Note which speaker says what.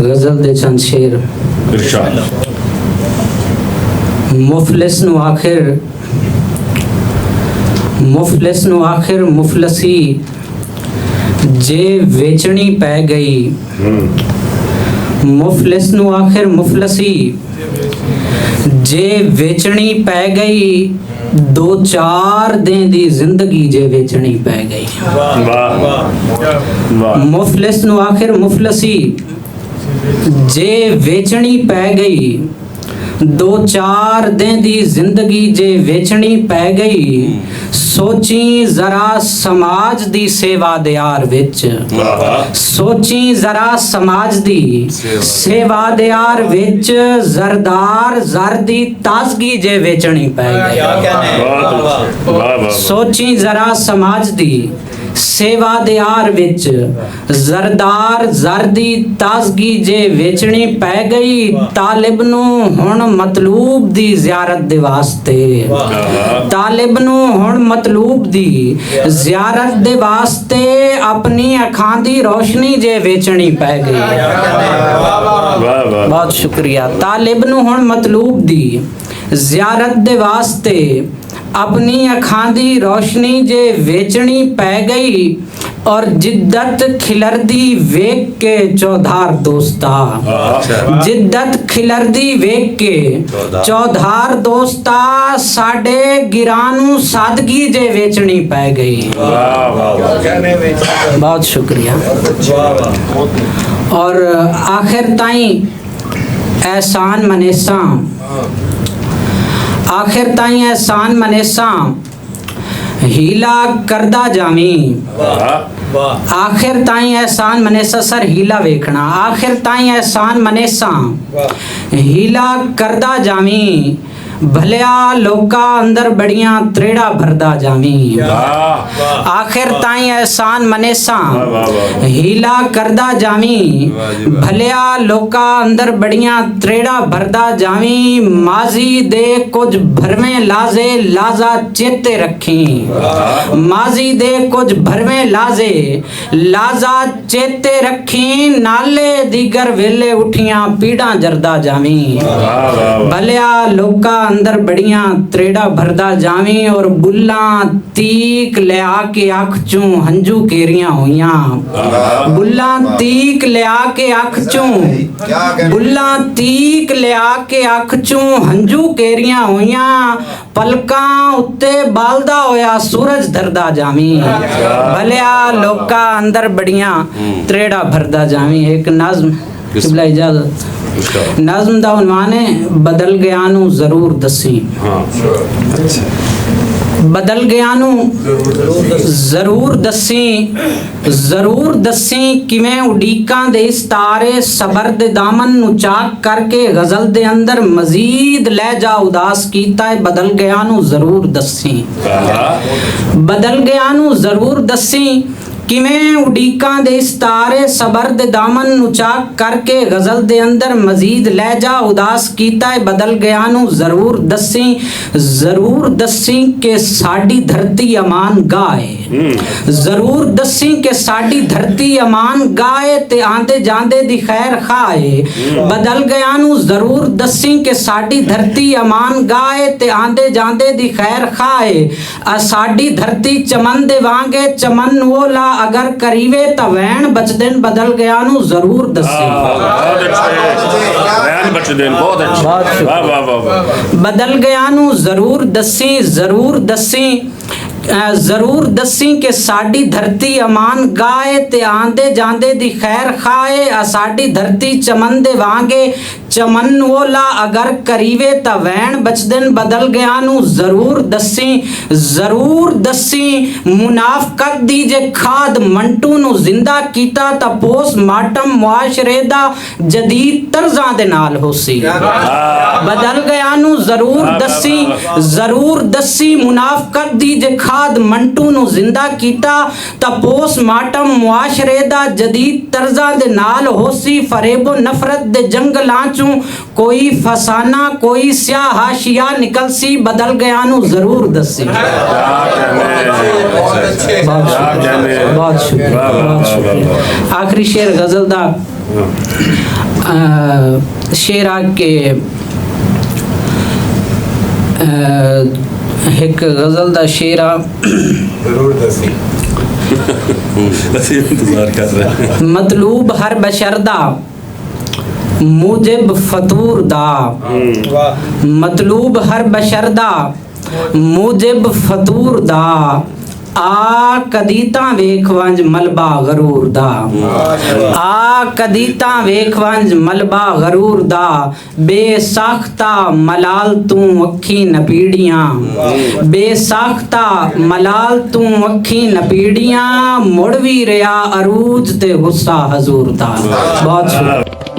Speaker 1: गजल दे चंद शेर। मुफलिस नु आखिर मुफलसी जे वेचनी पै गई। मुफलिस नु आखिर मुफलसी जे वेचनी पै गई। दो चार दिन दी जिंदगी जे वेचनी पै गई। मुफलिस नु आखिर मुफलसी जे वेचनी पै गई। दो चार दिन दी जिंदगी जे वेचनी पै गई। सोची जरा समाज दी सेवा दे यार विच। सोची जरा समाज दी सेवा दे यार विच। जरदार जर दी ताजगी जे वेचनी पै गई। सोची जरा समाज दी सेवा दे यार विच। जरदार जर दी ताजगी जे वेचनी पै गई। तालिब नू हुण मतलूब दी ज़ियारत दे वास्ते। तालिब नू हुण मतलूब दी ज़ियारत दे वास्ते। अपनी अखां दी रोशनी जे वेचनी पै गई। बहुत शुक्रिया। तालिब नू हुण मतलूब दी ज़ियारत दे वास्ते। अपनी अखां दी रोशनी जे वेचनी पै गई। और जिद्दत खिलरदी वेख के चौधार दोस्ता। जिद्दत खिलरदी वेख के चौधार दोस्ता। साडे गिरानू सादगी जे वेचनी पै गई। बहुत शुक्रिया। और आखिर ताईं एहसान मनेसा। आखिर ताईं एहसान मनेसा हीला करदा जामी। आखिर ताईं एहसान मनेसा सर हीला वेखना। आखिर ताईं एहसान मनेसा हीला करदा जामी। भलिया लोका अंदर बड़ियां त्रेड़ा भरदा जामी। आखिर ताईं एहसान मनेसा हीला करदा जामी। भलिया लोका अंदर बड़ियां त्रेड़ा भरदा जामी। माजी दे कुछ भरवें लाजे लाजा चेते रखी। माजी दे कुछ भरवें लाजे लाजा चेते रखी। नाले दीगर वेले उठियां पीड़ा जरदा जामी। भलिया लोका अंदर बड़ियां त्रेड़ा भरदा जावी। और बुल्ला तीक ले आके अख चू हंजू केरियां होइयां। बुल्ला तीक ले आके अख चू बुल्ला तीक ले आके अख चू हंजू केरियां होइयां। पलकां उत्ते बालदा होया सूरज धरदा जावी। भलिया लोका अंदर बड़ियां त्रेड़ा भरदा जावी। एक नज़्म किबला इजाजत। नज़्म दा उन्वान है बदल गया नू जरूर दसी। बदल गया नू जरूर दसी। जरूर दसी किवें उड़ीकां दे इस तारे सबर दे दामन नू चाक करके गजल दे अंदर मजीद लहजा उदास कीता है। बदल गया नू जरूर दसी। बदल गया नू जरूर दसी किवें उड़ीकां दे इस तारे सबर दे दामन नू चाक करके गजल दे अंदर मजीद लहजा उदास कीता है। बदल गया नू जरूर दसी। जरूर दसी के साडी धरती अमान गाए। जरूर दसी के साडी धरती अमान गाए। ते आंदे जांदे दी खैर खाए। बदल गया नू जरूर दसी के साडी धरती अमान गाए। ते आंदे जांदे दी खैर खाए। साडी धरती चमन दे वांगे चमन ओला अगर करीवे ता वैन बचदेन। बदल गया नू जरूर दसी। बदल गया नू जरूर दसी। जरूर दसी जरूर दसी के साडी धरती अमान गाए। ते आंदे जांदे दी खैर खाए। साडी धरती चमन दे वांगे चमन ओला अगर करीवे ता वैन बचदन। बदल गया नू जरूर दसी। जरूर दसी मुनाफकत दी जे खाद मंटू नू जिंदा कीता ता पोस्टमार्टम मुआशरे दा जदीद तर्जां दे नाल होसी। बदल गया नू जरूर दसी। जरूर दसी मुनाफकत दी जे खाद मंटू नू जिंदा कीता ता पोस्टमार्टम मुआशरे दा जदीद तर्जां दे नाल होसी। फरेबो नफरत दे जंगलां चू कोई फसाना कोई स्याह हाशिया निकलसी। बदल गया नू जरूर दसी। बहुत शुक्रिया। आखिरी शेर गजल दा शेरा के एक गज़ल दा शेरा
Speaker 2: जरूर दसी ਅਸੀਂ ਇੰਤਜ਼ਾਰ ਕਰ ਰਹੇ ਹਾਂ।
Speaker 1: मतलूब हर बशरदा मुजिब फतूर दा मतलूब हर बशरदा मुजिब फतूर दा आ कदीता वेख वंज मलबा गरूर दा आ कदीता वेख वंज मलबा गरूर दा बेसाख्ता मलाल तू अखी नपीड़ियां बेसाख्ता मलाल तू अखी नपीड़ियां मुड़ भी रिया अरूज ते गुस्सा हजूर दा। बहुत शुक्रिया।